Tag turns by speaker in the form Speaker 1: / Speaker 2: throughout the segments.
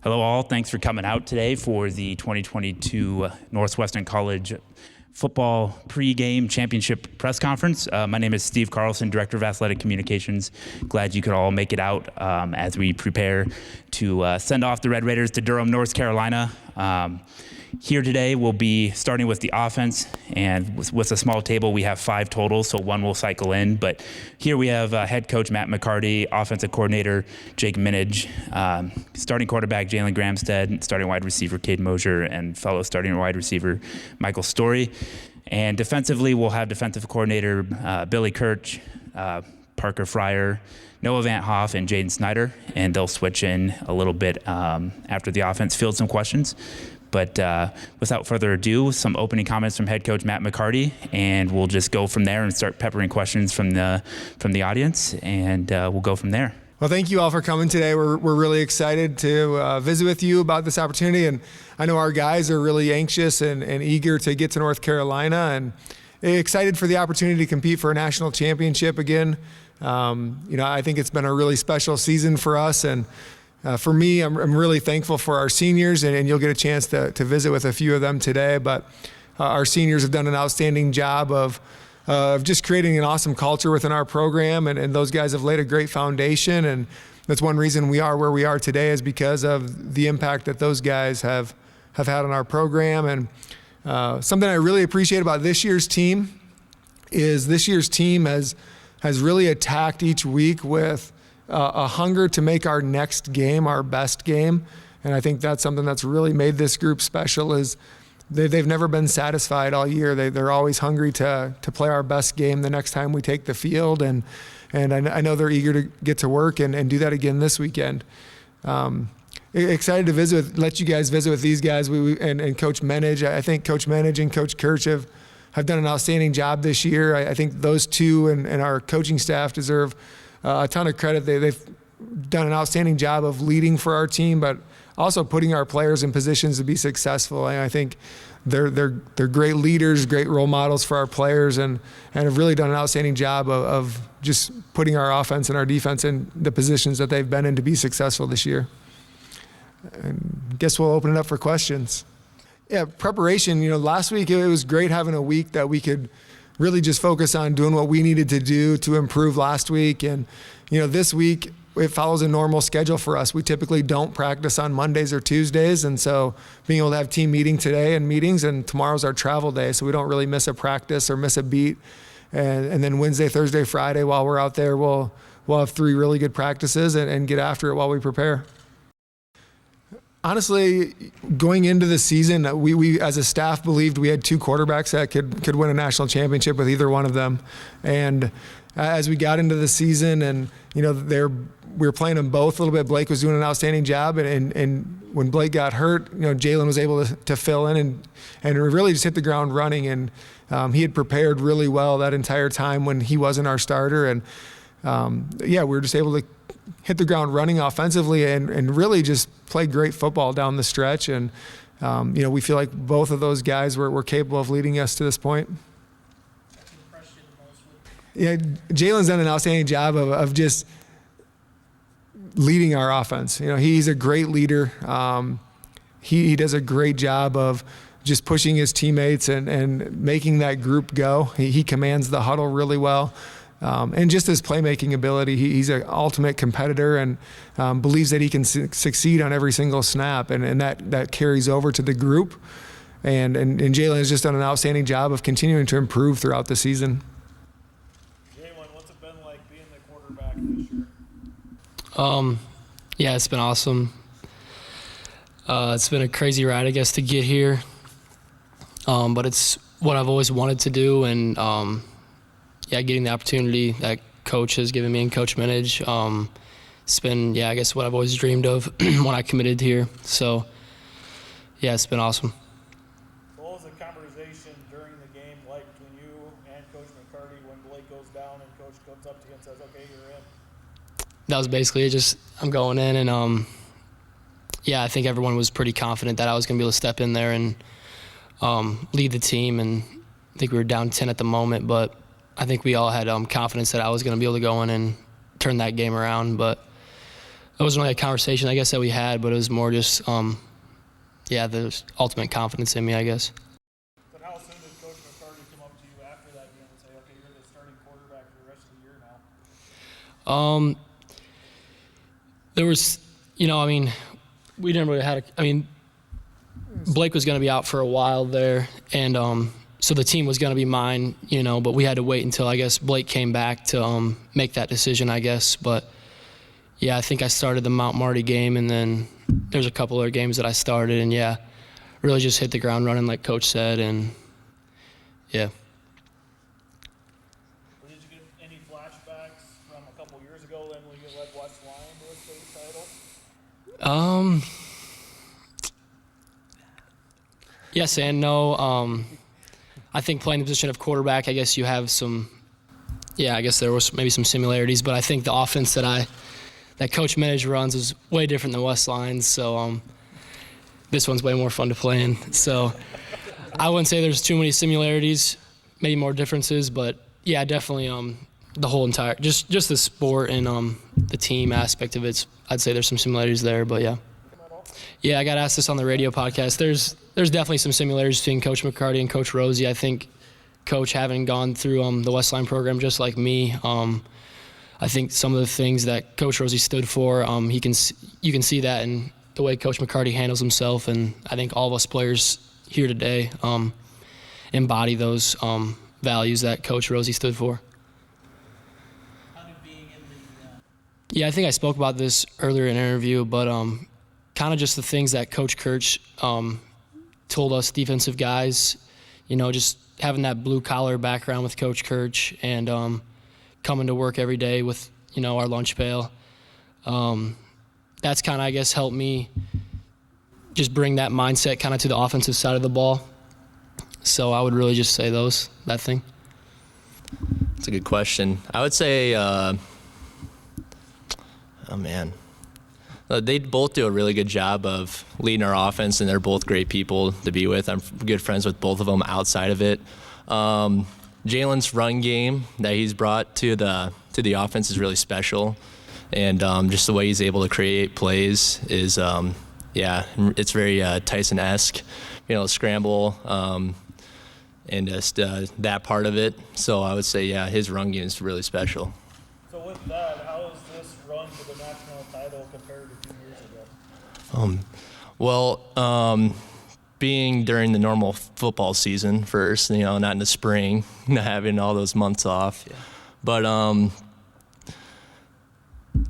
Speaker 1: Hello all, thanks for coming out today for the 2022 Northwestern College Football Pre-Game Championship Press Conference. My name is Steve Carlson, Director of Athletic Communications. Glad you could all make it out as we prepare to send off the Red Raiders to Durham, North Carolina. Here today we'll be starting with the offense, and with a small table we have 5 total, so one will cycle in. But here we have head coach Matt McCarty, offensive coordinator Jake Menage, starting quarterback Jalyn Gramstad, starting wide receiver Cade Moser, and fellow starting wide receiver Michael Storey. And defensively we'll have defensive coordinator Billy Kirch, Parker Fryar, Noah Van't Hof, and Jaden Snyder, and they'll switch in a little bit after the offense fields some questions. But without further ado, some opening comments from head coach Matt McCarty, and we'll just go from there and start peppering questions from the audience, and we'll go from there.
Speaker 2: Well, thank you all for coming today. We're really excited to visit with you about this opportunity, and I know our guys are really anxious and eager to get to North Carolina, and excited for the opportunity to compete for a national championship again. I think it's been a really special season for us, and for me, I'm really thankful for our seniors, and you'll get a chance to visit with a few of them today. But our seniors have done an outstanding job of just creating an awesome culture within our program, and those guys have laid a great foundation. And that's one reason we are where we are today, is because of the impact that those guys have had on our program. And something I really appreciate about this year's team is this year's team has really attacked each week with a hunger to make our next game our best game. And I think that's something that's really made this group special, is they've never been satisfied all year. They're always hungry to play our best game the next time we take the field. And I know they're eager to get to work and do that again this weekend. Excited to let you guys visit with these guys and Coach Menage. I think Coach Menage and Coach Kirch have done an outstanding job this year. I think those two and our coaching staff deserve a ton of credit. They've done an outstanding job of leading for our team, but also putting our players in positions to be successful. And I think they're great leaders, great role models for our players, and have really done an outstanding job of just putting our offense and our defense in the positions that they've been in to be successful this year. And I guess we'll open it up for questions. Yeah, preparation. Last week it was great having a week that we could really just focus on doing what we needed to do to improve last week. And, this week it follows a normal schedule for us. We typically don't practice on Mondays or Tuesdays. And so being able to have team meeting today and meetings, and tomorrow's our travel day, so we don't really miss a practice or miss a beat. And then Wednesday, Thursday, Friday, while we're out there, we'll have 3 really good practices and get after it while we prepare. Honestly, going into the season, we as a staff believed we had 2 quarterbacks that could win a national championship with either one of them. And as we got into the season, and we were playing them both a little bit. Blake was doing an outstanding job, and when Blake got hurt, Jalyn was able to fill in and really just hit the ground running. And he had prepared really well that entire time when he wasn't our starter. And we were just able to hit the ground running offensively and really just play great football down the stretch. And, we feel like both of those guys were capable of leading us to this point. Yeah, Jalyn's done an outstanding job of just leading our offense. He's a great leader. He does a great job of just pushing his teammates and making that group go. He commands the huddle really well. And just his playmaking ability, he's an ultimate competitor and believes that he can succeed on every single snap, and that carries over to the group. And Jalyn has just done an outstanding job of continuing to improve throughout the season.
Speaker 3: Jalyn, what's it been like being the quarterback this year?
Speaker 4: Yeah, it's been awesome. It's been a crazy ride, I guess, to get here. But it's what I've always wanted to do, and getting the opportunity that Coach has given me and Coach Menage, it's been, I guess, what I've always dreamed of when I committed here. So, it's been awesome.
Speaker 3: What was the conversation during the game like between you and Coach McCarty when Blake goes down and Coach comes up to you and says, okay, you're in?
Speaker 4: That was basically it. Just I'm going in, and I think everyone was pretty confident that I was going to be able to step in there and lead the team. And I think we were down 10 at the moment, but I think we all had confidence that I was going to be able to go in and turn that game around. But it wasn't really a conversation, I guess, that we had, but it was more just, the ultimate confidence in me, I guess.
Speaker 3: But how soon did Coach McCarty come up to you after that game and say, okay, you're the starting quarterback for the rest of the year now?
Speaker 4: There was, we didn't really Blake was going to be out for a while there, and so the team was going to be mine, but we had to wait until, I guess, Blake came back to make that decision, I guess. But, yeah, I think I started the Mount Marty game, and then there's a couple other games that I started, and, yeah, really just hit the ground running like Coach said, and, yeah.
Speaker 3: Did you get any flashbacks from a couple years ago then when you led West Line to a state title?
Speaker 4: Yes and no. I think playing the position of quarterback, I guess you have some, I guess there was maybe some similarities, but I think the offense that Coach Menage runs is way different than West Line's, so this one's way more fun to play in. So I wouldn't say there's too many similarities, maybe more differences, but yeah, definitely the whole entire, just the sport and the team aspect of it, I'd say there's some similarities there, but yeah. Yeah, I got asked this on the radio podcast. There's definitely some similarities between Coach McCarty and Coach Rosie. I think Coach, having gone through the Westline program just like me, I think some of the things that Coach Rosie stood for, you can see that in the way Coach McCarty handles himself, and I think all of us players here today embody those values that Coach Rosie stood for. Yeah, I think I spoke about this earlier in an interview, but kind of just the things that Coach Kirch told us defensive guys, just having that blue-collar background with Coach Kirch and coming to work every day with, our lunch pail. That's kind of, I guess, helped me just bring that mindset kind of to the offensive side of the ball. So I would really just say that thing.
Speaker 5: That's a good question. I would say, they both do a really good job of leading our offense, and they're both great people to be with. I'm good friends with both of them outside of it. Jalen's run game that he's brought to the offense is really special, and just the way he's able to create plays is, it's very Tyson-esque, scramble and just that part of it. So I would say, his run game is really special.
Speaker 3: So with that, how is this run to the national title compared to 2 years ago?
Speaker 5: Being during the normal football season first, not in the spring, not having all those months off. Yeah. But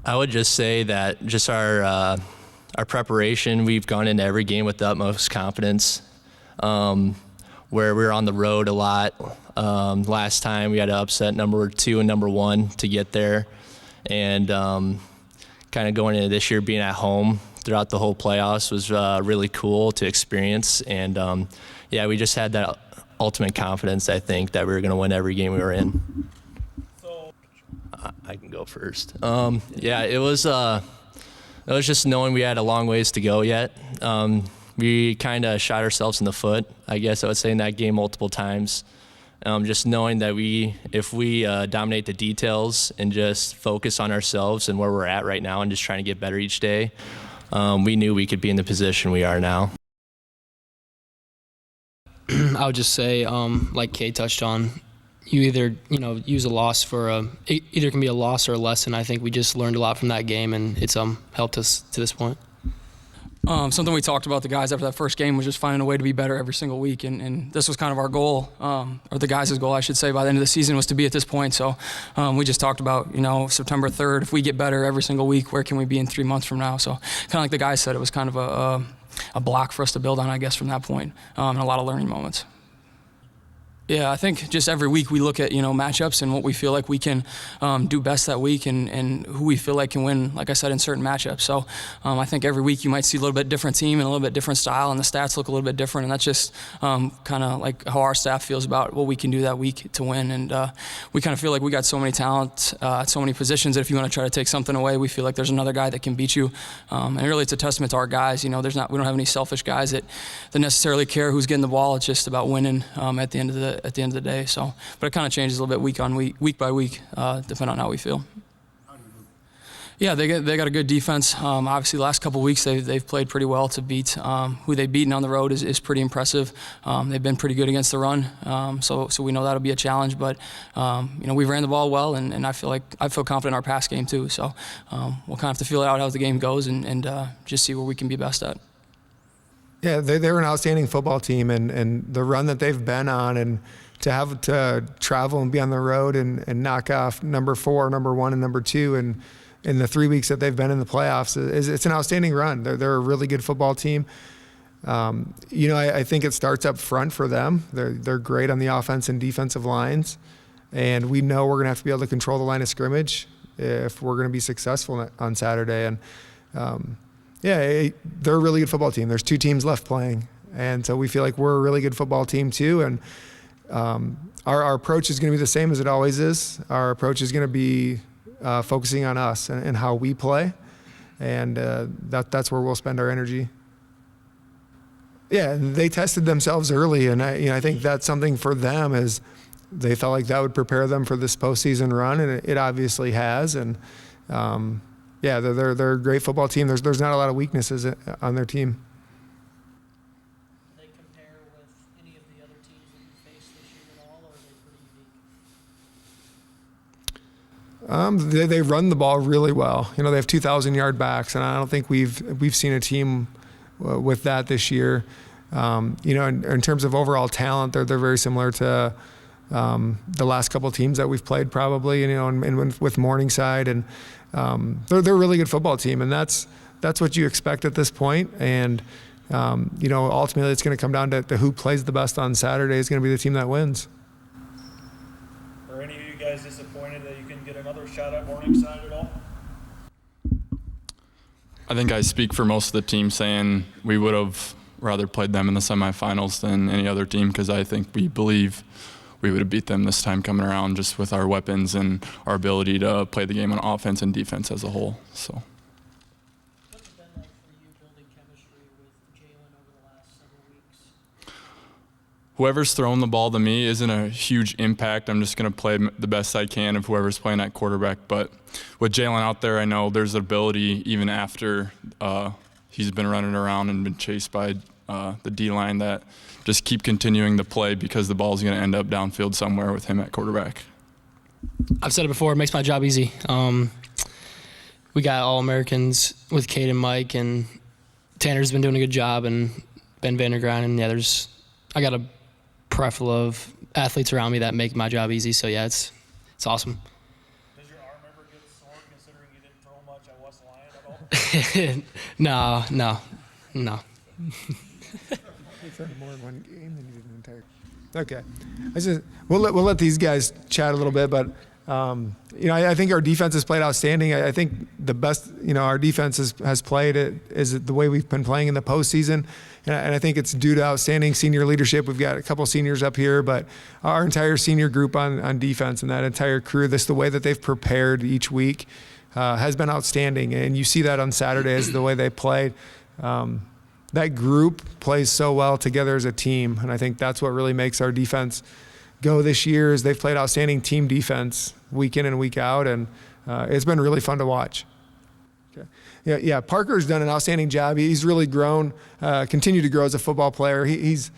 Speaker 5: I would just say that just our preparation, we've gone into every game with the utmost confidence. Where we were on the road a lot. Last time we had to upset number 2 and number 1 to get there. And kind of going into this year being at home throughout the whole playoffs was really cool to experience. And we just had that ultimate confidence, I think, that we were going to win every game we were in.
Speaker 3: So
Speaker 5: I can go first. It was just knowing we had a long ways to go yet. We kind of shot ourselves in the foot, I guess I would say, in that game multiple times. Just knowing that if we dominate the details and just focus on ourselves and where we're at right now and just trying to get better each day, we knew we could be in the position we are now.
Speaker 4: I would just say, like Cade touched on, you either, use a loss it either can be a loss or a lesson. I think we just learned a lot from that game, and it's helped us to this point.
Speaker 6: Something we talked about the guys after that first game was just finding a way to be better every single week, and this was kind of our goal, or the guys' goal, I should say, by the end of the season was to be at this point. So we just talked about, September 3rd, if we get better every single week, where can we be in 3 months from now? So kind of like the guys said, it was kind of a block for us to build on, I guess, from that point, and a lot of learning moments. Yeah, I think just every week we look at, matchups and what we feel like we can do best that week and who we feel like can win, like I said, in certain matchups. So I think every week you might see a little bit different team and a little bit different style, and the stats look a little bit different, and that's just kind of like how our staff feels about what we can do that week to win. And we kind of feel like we got so many talent at so many positions that if you want to try to take something away, we feel like there's another guy that can beat you. And really it's a testament to our guys. We don't have any selfish guys that necessarily care who's getting the ball. It's just about winning at the end of the day. So, but it kind of changes a little bit week by week, depending on how we feel. Yeah, they got a good defense. Obviously, the last couple of weeks they've played pretty well to beat who they've beaten on the road is pretty impressive. They've been pretty good against the run, so we know that'll be a challenge. But we ran the ball well, and I feel confident in our pass game too. So we'll kind of have to feel out how the game goes and just see where we can be best at.
Speaker 2: Yeah, they're an outstanding football team, and the run that they've been on, and to have to travel and be on the road and knock off number 4, number 1, and number 2, and in the 3 weeks that they've been in the playoffs, it's an outstanding run. They're a really good football team. I think it starts up front for them. They're great on the offense and defensive lines, and we know we're going to have to be able to control the line of scrimmage if we're going to be successful on Saturday. And they're a really good football team. There's 2 teams left playing, and so we feel like we're a really good football team too. And our approach is going to be the same as it always is. Our approach is going to be focusing on us and how we play, and that's where we'll spend our energy. Yeah, they tested themselves early, and I think that's something for them, is they felt like that would prepare them for this postseason run, and it obviously has. And they're a great football team. There's not a lot of weaknesses on their team.
Speaker 7: Do they compare with any of the other teams that you faced this year at all, or are they pretty unique?
Speaker 2: They run the ball really well. They have 2,000-yard backs, and I don't think we've seen a team with that this year. In terms of overall talent, they're very similar to the last couple of teams that we've played, probably. And with Morningside, and they're a really good football team, and that's what you expect at this point. And ultimately, it's going to come down to who plays the best on Saturday is going to be the team that wins.
Speaker 3: Are any of you guys disappointed that you couldn't get another shot at Morningside at all?
Speaker 8: I think I speak for most of the team saying we would have rather played them in the semifinals than any other team, because I think we believe we would have beat them this time coming around, just with our weapons and our ability to play the game on offense and defense as a whole. So.
Speaker 7: What's it been like for you building chemistry with Jalyn over the last several weeks?
Speaker 8: Whoever's throwing the ball to me isn't a huge impact. I'm just going to play the best I can of whoever's playing at quarterback. But with Jalyn out there, I know there's ability even after he's been running around and been chased by the D-line, that just keep continuing to play, because the ball's going to end up downfield somewhere with him at quarterback.
Speaker 4: I've said it before, it makes my job easy. We got All-Americans with Cade and Mike, and Tanner's been doing a good job, and Ben Vandergrind, and I got a plethora of athletes around me that make my job easy. So yeah, it's awesome.
Speaker 3: Does your arm ever get sore considering you didn't throw much at West Lyon at all?
Speaker 4: No.
Speaker 2: More in one game than you did an entire. Okay, we'll let these guys chat a little bit, but I think our defense has played outstanding. I think the best our defense has played is the way we've been playing in the postseason, and I think it's due to outstanding senior leadership. We've got a couple seniors up here, but our entire senior group on defense and that entire crew, the way that they've prepared each week has been outstanding, and you see that on Saturdays, the way they played. That group plays so well together as a team, and I think that's what really makes our defense go this year. Is they've played outstanding team defense week in and week out, and it's been really fun to watch. Okay. Yeah. Parker's done an outstanding job. He's really grown, continued to grow as a football player. He's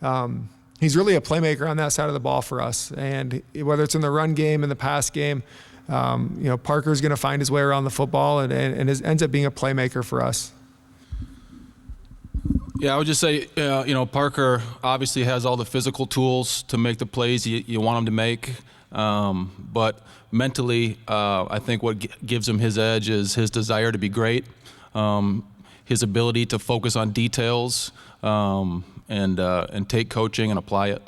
Speaker 2: really a playmaker on that side of the ball for us, and whether it's in the run game and the pass game, Parker's going to find his way around the football and ends up being a playmaker for us.
Speaker 9: Yeah, I would just say, Parker obviously has all the physical tools to make the plays you want him to make. But mentally, I think what gives him his edge is his desire to be great, his ability to focus on details, and take coaching and apply it.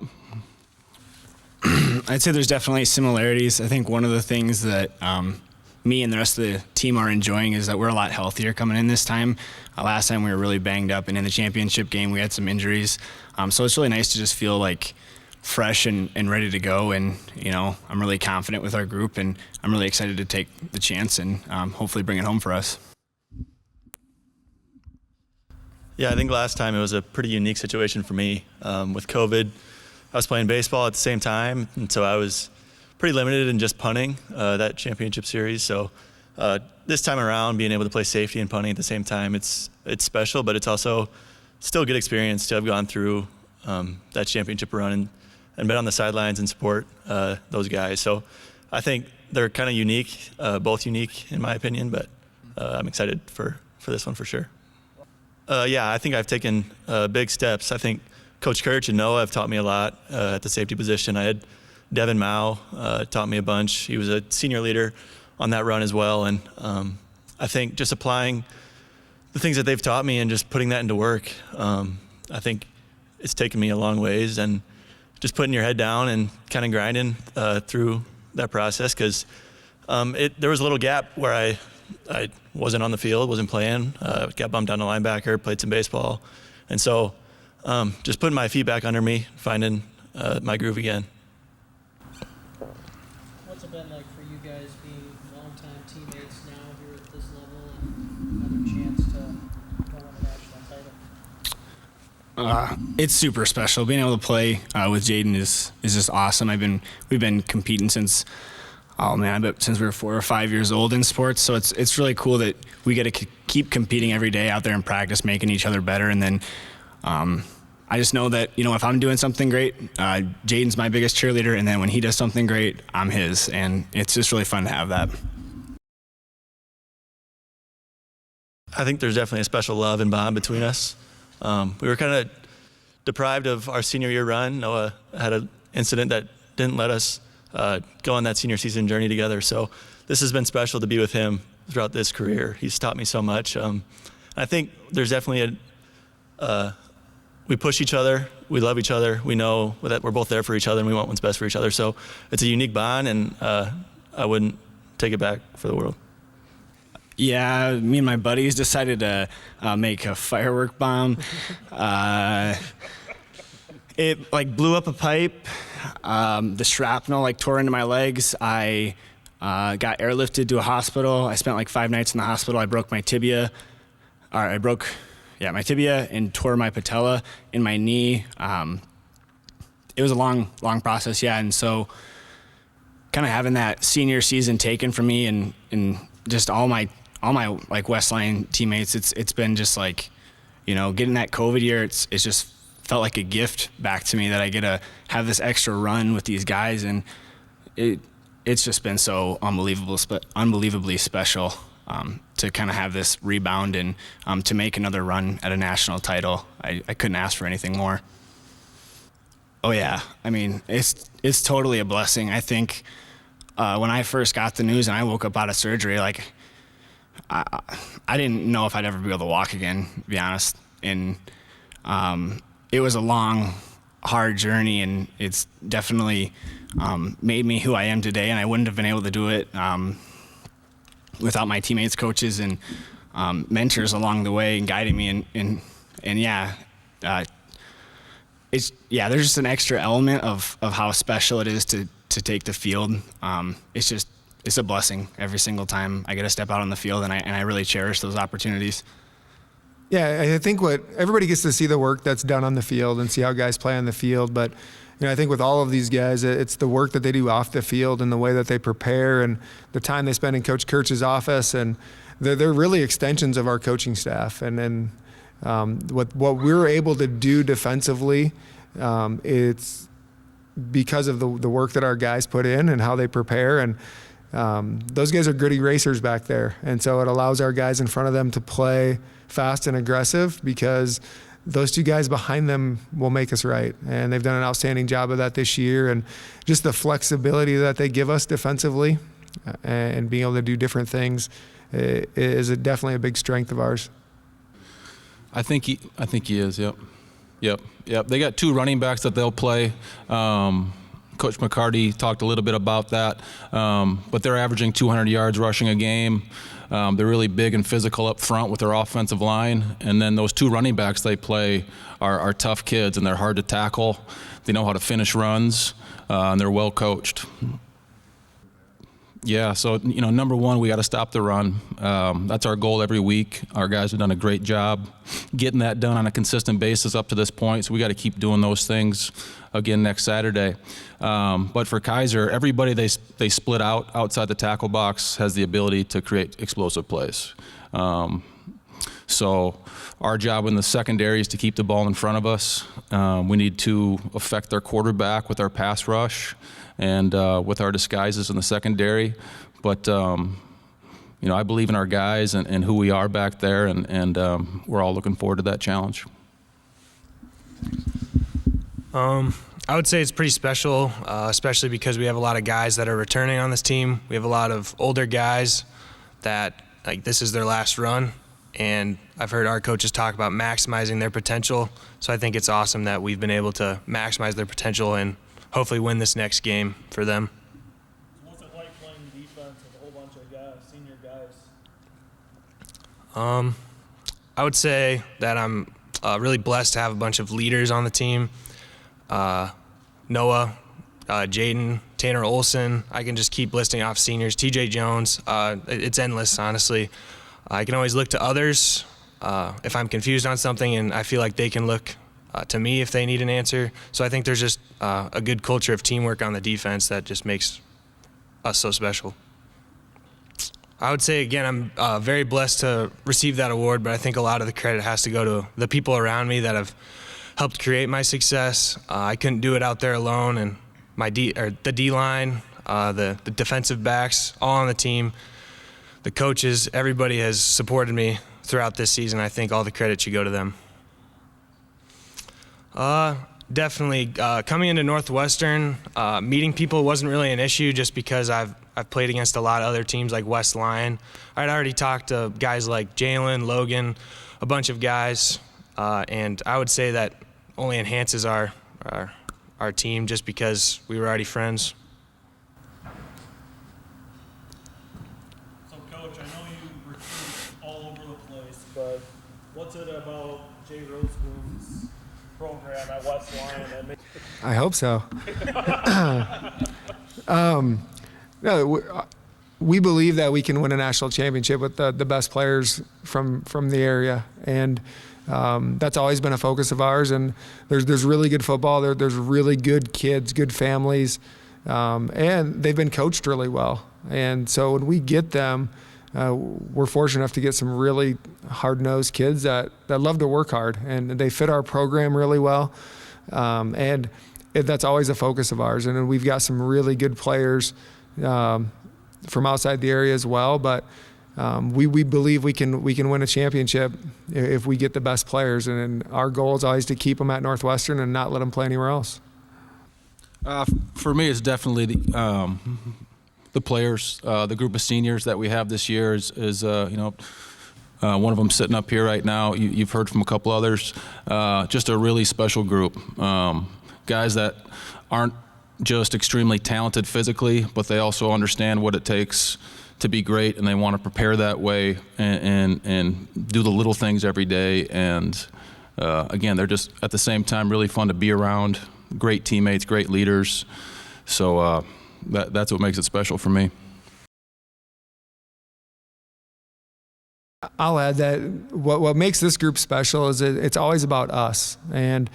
Speaker 10: I'd say there's definitely similarities. I think one of the things that me and the rest of the team are enjoying is that we're a lot healthier coming in this time. Last time we were really banged up, and in the championship game we had some injuries. So it's really nice to just feel like fresh and ready to go. And, I'm really confident with our group, and I'm really excited to take the chance and hopefully bring it home for us.
Speaker 11: Yeah, I think last time it was a pretty unique situation for me. With COVID, I was playing baseball at the same time, and so I was pretty limited in just punting that championship series. So this time around, being able to play safety and punting at the same time, it's special, but it's also still a good experience to have gone through that championship run and been on the sidelines and support those guys. So I think they're kind of unique, both unique in my opinion, but I'm excited for this one for sure. Yeah, I think I've taken big steps. I think Coach Kirch and Noah have taught me a lot at the safety position. I had Devin Mao taught me a bunch. He was a senior leader on that run as well. And I think just applying the things that they've taught me and just putting that into work, I think it's taken me a long ways. And just putting your head down and kind of grinding through that process, because there was a little gap where I wasn't on the field, wasn't playing, got bumped down to linebacker, played some baseball. And so just putting my feet back under me, finding my groove again.
Speaker 7: What's it been like for you guys being longtime teammates now here at this level and another chance to go win a national title?
Speaker 10: It's super special. Being able to play with Jaden is just awesome. We've been competing since since we were 4 or 5 years old in sports. So it's really cool that we get to keep competing every day out there in practice, making each other better. And then I just know that, if I'm doing something great, Jaden's my biggest cheerleader. And then when he does something great, I'm his. And it's just really fun to have that.
Speaker 11: I think there's definitely a special love and bond between us. We were kind of deprived of our senior year run. Noah had an incident that didn't let us go on that senior season journey together. So this has been special to be with him throughout this career. He's taught me so much. I think there's definitely we push each other, we love each other, we know that we're both there for each other and we want what's best for each other. So it's a unique bond, and I wouldn't take it back for the world.
Speaker 10: Yeah, me and my buddies decided to make a firework bomb. It blew up a pipe. The shrapnel tore into my legs. I got airlifted to a hospital. I spent 5 nights in the hospital. I broke my tibia. I broke my tibia and tore my patella in my knee. It was a long process, yeah. And so kind of having that senior season taken from me and just all my Westline teammates, it's been just getting that COVID year, it's just felt like a gift back to me that I get to have this extra run with these guys, and it's just been so unbelievably special to kind of have this rebound and to make another run at a national title. I couldn't ask for anything more. Oh yeah, it's totally a blessing. I think when I first got the news and I woke up out of surgery, I didn't know if I'd ever be able to walk again, to be honest. And it was a long, hard journey, and it's definitely made me who I am today. And I wouldn't have been able to do it without my teammates, coaches, and mentors along the way and guiding me. There's just an extra element of how special it is to take the field. It's a blessing every single time I get to step out on the field, and I really cherish those opportunities.
Speaker 2: Yeah, I think everybody gets to see the work that's done on the field and see how guys play on the field. But I think with all of these guys, it's the work that they do off the field and the way that they prepare and the time they spend in Coach Kirch's office, and they're really extensions of our coaching staff. And then what we're able to do defensively, it's because of the work that our guys put in and how they prepare. And those guys are gritty racers back there, and so it allows our guys in front of them to play fast and aggressive, because those two guys behind them will make us right. And they've done an outstanding job of that this year, and just the flexibility that they give us defensively and being able to do different things is definitely a big strength of ours.
Speaker 9: I think he is. Yep. They got 2 running backs that they'll play. Coach McCarty talked a little bit about that, but they're averaging 200 yards rushing a game. They're really big and physical up front with their offensive line, and then those 2 running backs they play are tough kids, and they're hard to tackle. They know how to finish runs, and they're well coached. Yeah, so, number one, we got to stop the run. That's our goal every week. Our guys have done a great job getting that done on a consistent basis up to this point, so we got to keep doing those things again next Saturday. But for Kaiser, everybody they split out outside the tackle box has the ability to create explosive plays. So our job in the secondary is to keep the ball in front of us. We need to affect their quarterback with our pass rush and with our disguises in the secondary. But, I believe in our guys and who we are back there, and we're all looking forward to that challenge.
Speaker 10: I would say it's pretty special, especially because we have a lot of guys that are returning on this team. We have a lot of older guys that, this is their last run. And I've heard our coaches talk about maximizing their potential. So I think it's awesome that we've been able to maximize their potential and hopefully win this next game for them.
Speaker 3: What's it like playing defense with a whole bunch of guys, senior guys?
Speaker 10: I would say that I'm really blessed to have a bunch of leaders on the team. Noah, Jaden, Tanner Olson. I can just keep listing off seniors. TJ Jones. It's endless, honestly. I can always look to others if I'm confused on something, and I feel like they can look to me if they need an answer. So I think there's just a good culture of teamwork on the defense that just makes us so special. I would say, again, I'm very blessed to receive that award, but I think a lot of the credit has to go to the people around me that have helped create my success. I couldn't do it out there alone, and the D-line, the defensive backs, all on the team, the coaches, everybody has supported me throughout this season. I think all the credit should go to them. Definitely. Coming into Northwestern, meeting people wasn't really an issue just because I've played against a lot of other teams like West Lyon. I'd already talked to guys like Jalyn, Logan, a bunch of guys, and I would say that only enhances our team just because we were already friends.
Speaker 3: So, Coach, I know you recruit all over the place, but what's it about Jay Roseboom's program at West Lyon that makes
Speaker 2: I hope so. No, we believe that we can win a national championship with the best players from the area, and that's always been a focus of ours. And there's really good football. There's really good kids, good families, and they've been coached really well. And so when we get them, we're fortunate enough to get some really hard-nosed kids that love to work hard, and they fit our program really well. And that's always a focus of ours. And we've got some really good players from outside the area as well. But we believe we can win a championship if we get the best players. And our goal is always to keep them at Northwestern and not let them play anywhere else.
Speaker 9: For me, it's definitely the players, the group of seniors that we have this year is one of them sitting up here right now. You've heard from a couple others. Just a really special group. Guys that aren't just extremely talented physically, but they also understand what it takes to be great, and they want to prepare that way and do the little things every day. And again, they're just at the same time really fun to be around. Great teammates, great leaders. So that's what makes it special for me.
Speaker 2: I'll add that what makes this group special is it's always about us, and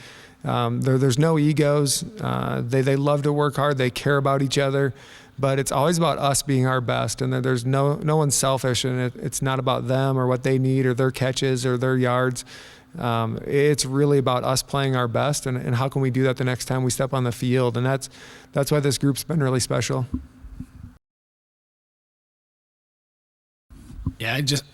Speaker 2: there's no egos. They love to work hard. They care about each other, but it's always about us being our best, and there's no one's selfish, and it's not about them or what they need or their catches or their yards. It's really about us playing our best, and how can we do that the next time we step on the field, and that's why this group's been really special.
Speaker 10: Yeah, I just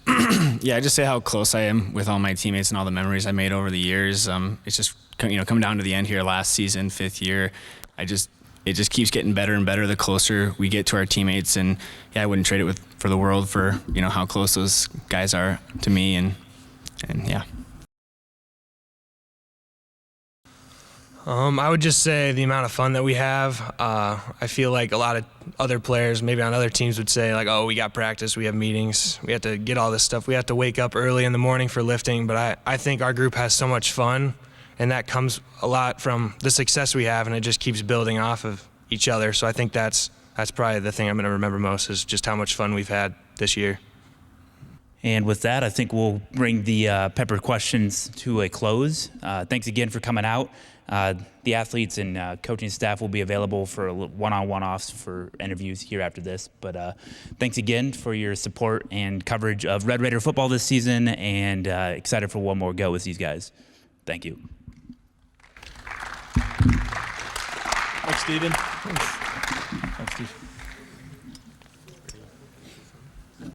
Speaker 10: say how close I am with all my teammates and all the memories I made over the years. It's just coming down to the end here, last season, 5th year. It just keeps getting better and better the closer we get to our teammates, and I wouldn't trade it for the world for how close those guys are to me, and yeah. I would just say the amount of fun that we have. I feel like a lot of other players, maybe on other teams, would say like, oh, we got practice, we have meetings, we have to get all this stuff. We have to wake up early in the morning for lifting. But I think our group has so much fun, and that comes a lot from the success we have, and it just keeps building off of each other. So I think that's
Speaker 12: that's probably the thing I'm going to remember most is just how much fun we've had this year.
Speaker 1: And with that, I think we'll bring the Pepper questions to a close. Thanks again for coming out. The athletes and coaching staff will be available for one-on-one-offs for interviews here after this. But thanks again for your support and coverage of Red Raider football this season, and excited for one more go with these guys. Thank you.
Speaker 3: Thanks, Steven.
Speaker 2: Thanks, Steve.